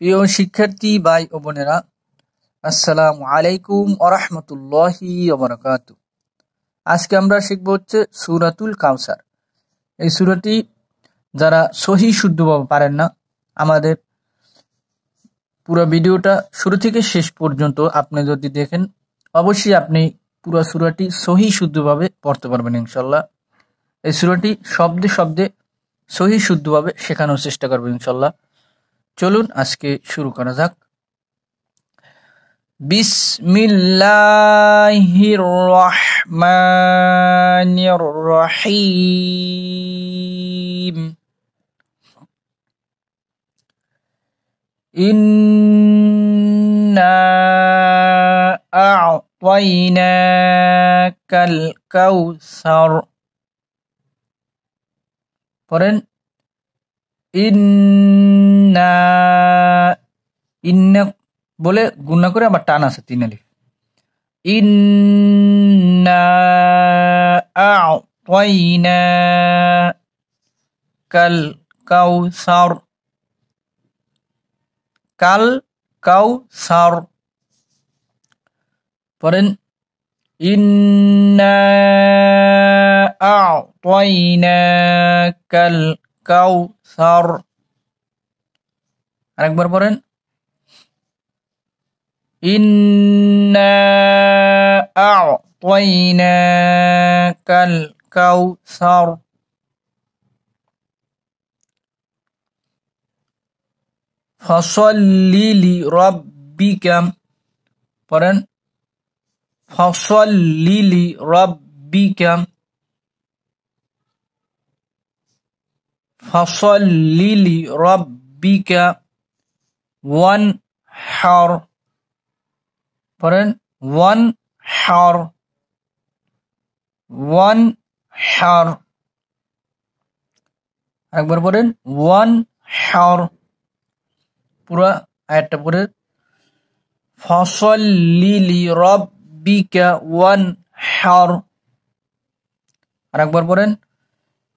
প্রিয় শিক্ষার্থী ভাই ও বোনেরা, আসসালামু আলাইকুম ওয়া রাহমাতুল্লাহি ওয়া বারাকাতুহু। আজকে আমরা শিখব হচ্ছে সূরাতুল কাউসার। এই সূরাটি যারা সহিহ শুদ্ধভাবে পারেন না, আমাদের পুরো ভিডিওটা শুরু থেকে শেষ পর্যন্ত আপনি যদি দেখেন, অবশ্যই আপনি পুরো সূরাটি সহিহ শুদ্ধভাবে পড়তে পারবেন ইনশাআল্লাহ। এই সূরাটি শব্দে শব্দে সহিহ শুদ্ধভাবে শেখানোর চেষ্টা করব ইনশাআল্লাহ। চলুন আজকে শুরু করা যাক। বিসমিল্লাহির রহমানির রহিম। ইন্না আ'তাইনাকাল কাউসার। পড়েন ইন্না, ইন্না বলে গুণা করে আবার টান আছে 3 আলিফ। ইন্না আ'তাইনাকাল কাউসার, কাল কাউসার। পড়েন ইন্না আ'তাইনাকাল কাউসার। আরেকবার পড়েন ইন্না আ'তাইনাকাল কাউসার। ফাসাল্লি লিরাব্বিকা। পড়েন ফাসাল্লি লিরাব্বিকা, ফাসাল্লি লিরাব্বিকা ওয়ানহার। পড়েন ওয়ানহার, ওয়ানহার। একবার পড়েন ওয়ানহার। পুরো আয়াতটা পড়ে ফাসাল্লি লিরাব্বিকা ওয়ানহার। আরেকবার পড়েন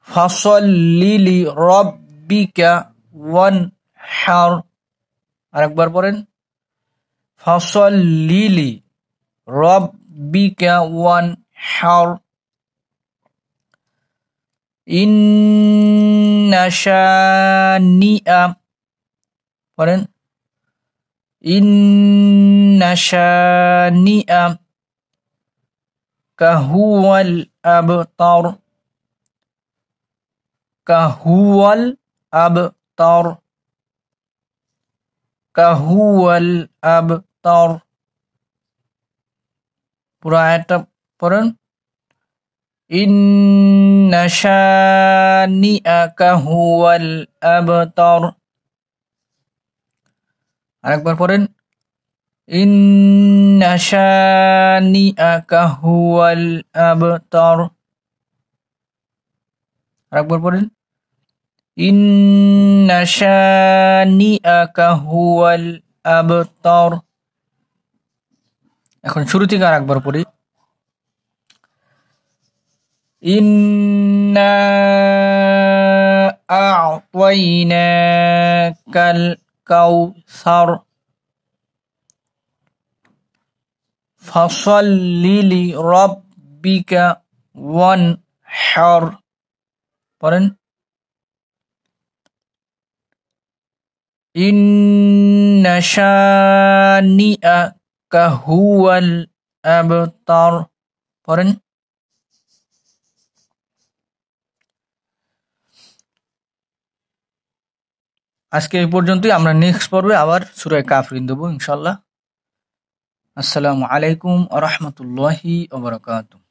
ফাসাল্লি লিরাব্বিকা ওয়ানহার। আরেকবার পড়েন ফাসাল্লি লিরাব্বিকা ওয়ানহার। ইন্না শানিআ। পড়েন ইন্না শানিআ কাহুয়াল আবতার, কাহুয়াল আবতার, কাহুয়াল আবতার। পুরো আয়াতটা পড়েন ইন্না শানিআকা হুয়াল আবতার। আরেকবার পড়েন ইন্না শানিআকা হুয়াল আবতার। আরেকবার পড়েন ইন্না শানিআকা হুয়াল আবতার। এখন শুরু থেকে আরেকবার পড়ি ইন্না আ'তাইনাকাল কাউসার ফাসাল্লি লিরাব্বিকা ওয়ানহার। পড়েন ইন্না শানিআকা হুয়াল আবতার। পড়েন আজকে এই পর্যন্তই। আমরা নেক্সট পর্বে আবার সূরা কাফিরুন দেব ইনশাআল্লাহ। আসসালামু আলাইকুম ওয়া রাহমাতুল্লাহি ওয়া বারাকাতুহু।